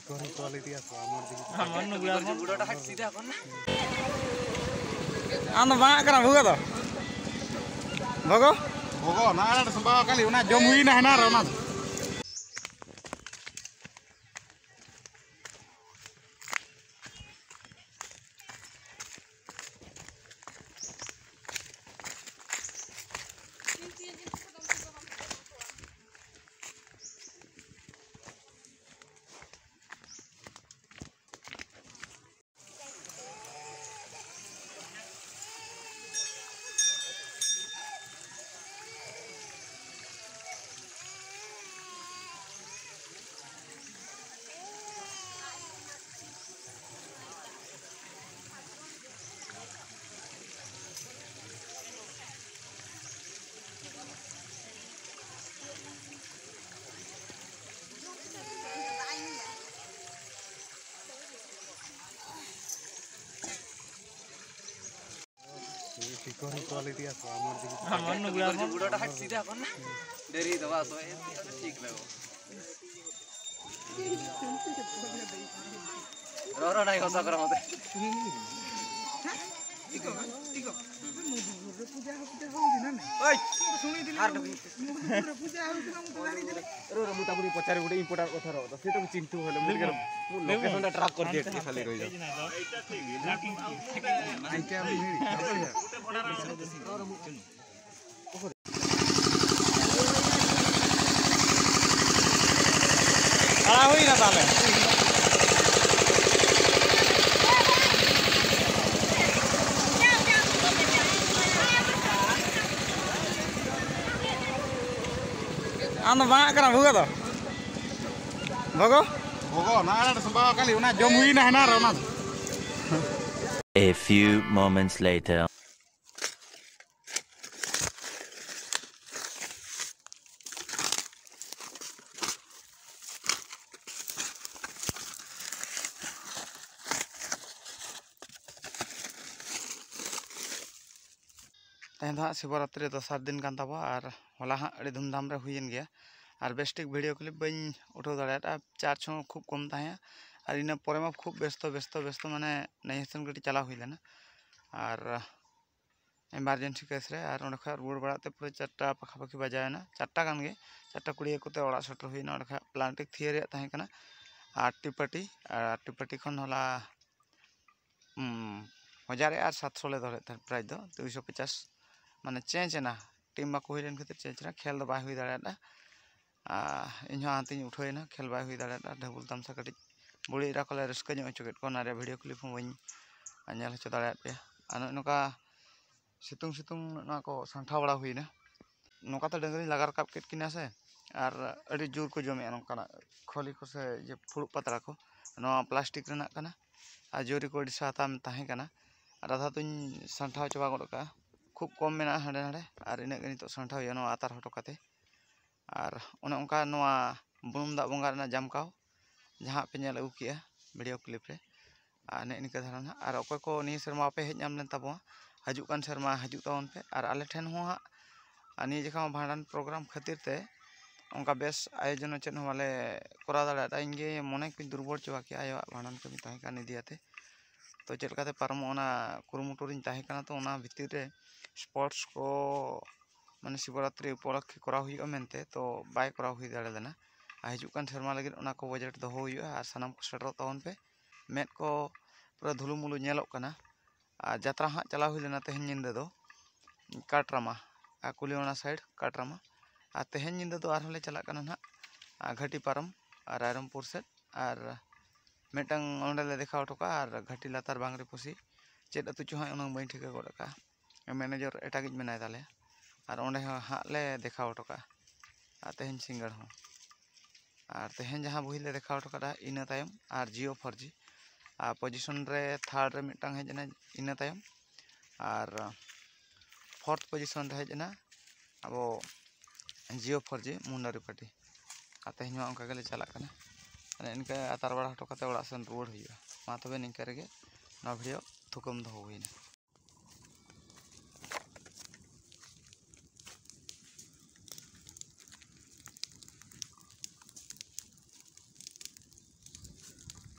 Ando banyak kan buka tuh, bago? Bago, nah ada sembah kali, una jom hui nah nara una. Quality আছে আমার দিকে আমার বুড়োটা হাট সিধা এখন না দেরি দেওয়া তো ঠিক লাগো রোরা নাই কথা করার মতে ওই আর পূজা হউছিনা মু জানি দেলে রোরা মু তাপুরি পচারে গুটে ইম্পোর্টার কথা রহ তো সেটা চিন্টু হলে মিলকে লোকেশনটা ট্র্যাক করে দিয়ে খালি রই যাও এইটা ঠিক আইটা আমি হেরি আড়া হই না তাহলে Ando banyak kan buka tuh, bago? Bago, nah ada sembah kali, una jom hui nah nara una. A few moments later. तेहन हाँ शिवरात्रि दोसर दिन कान ताबो और होला हाँ अड़ी धूमधाम रे हुईन गया और बेस्टिक वीडियो क्लिप बन उठाव दाड़ा चार्ज खूब कम तहाँ और इन पर खूब व्यस्त माने नहीं हसन गटी चला हुई लेना और इमारजेंसी केस रे और ओंडे खा रुआड़ बड़ाते पूरे 4टा पाखापाखि बजायना 4टा गान गे 4टा 20 कोते ओड़ा सेटर हुईना ओंडे खा प्लांटिक थियरी तहाँ कना आटिपाटी खन होला 1700 ले धरे प्राइस दो 250 माने चेंज ना टीम बाको हुई लेन खातिर चेंज ना खेल दो बाय हुई दाड़ा इन आंती उठाइना खेल बाय हुई दाड़ा ढबुल तमसा कटी बुड़ी इरा को रस्क चुकेट को नारे वीडियो क्लिप बन नेल हचो दाड़ा पे नौका सितुंग को सांठा बड़ा हुईना नौका तो डंगरी लगा रकाब केट किना से और अड़ी जोर को जमे नौका खोली को से ये फुड़ पतरा को प्लास्टिक रेना कना और जोरी को साता में ताहे कना आधा तो सांठा चबा गड़का खूब कम मेना हांडे हांडे और इन नित सांठा हुई आतार हटोकाते और उन उनका बुनुम दा बंगा रेना जामकाव जहाँ पे नेल अगुकिया वीडियो क्लिप रे और निका धारण और अकय को नि शर्मा पे हेज नाम लेन ताबो हजु कान शर्मा हजु तावन पे और आले ठेन हो हाँ नि जखा भांडान प्रोग्राम खातिर ते उनका बेस आयोजन चेन वाले करा दाड़ा इनगे मने को दुर्बल चबा के आयो भांडान कमी ताहे का निदियाते तो चलकाते पारमोना कुरुमुटुरिन ताहे काना तो ओना भितिर रे स्पोर्ट्स को माने शिवरात्रि उपलक्षे करा हुई मेनते तो बाय करा हुई दाड़ा लेना हजुकान शर्मा लगे ओना को बजट दो हुई और सानाम को सेटर तावन पे मेद को पूरा धुलुमुलु नेलोक कना और जात्रा हाँ चला हुई लेना तेहन निंदे दो काटरामा कुलियोना साइड काटरामा और तेहन निंदे दो आरहले चला कना ना घाटी पारम और रायरमपुर सेट और मेटंग ओंडे ले देखा टोका और घाटी लातार बांगरे पुसी चेद अतु चो हाँ उन बई ठिका गड़का मैनेजर एटागिज मेनाय ताले और ओंडे हाँ ले देखा टोका तेहन सिंगड़ हो और तेहन जहाँ बही ले देखा टोका इन तायम और जियो 4G और पोजिशन रे थर्ड रे मिटंग हेजना इन तायम और फोर्थ पोजिशन रे हेजना अब जियो 4G मुंडारी पार्टी और तेहन उनका गले चला कना इनका आतार बड़ा हटो कते ओड़ा सेन रुआड़ हुई मा तबे निंका रेगे ना वीडियो थुकम दो हुईना।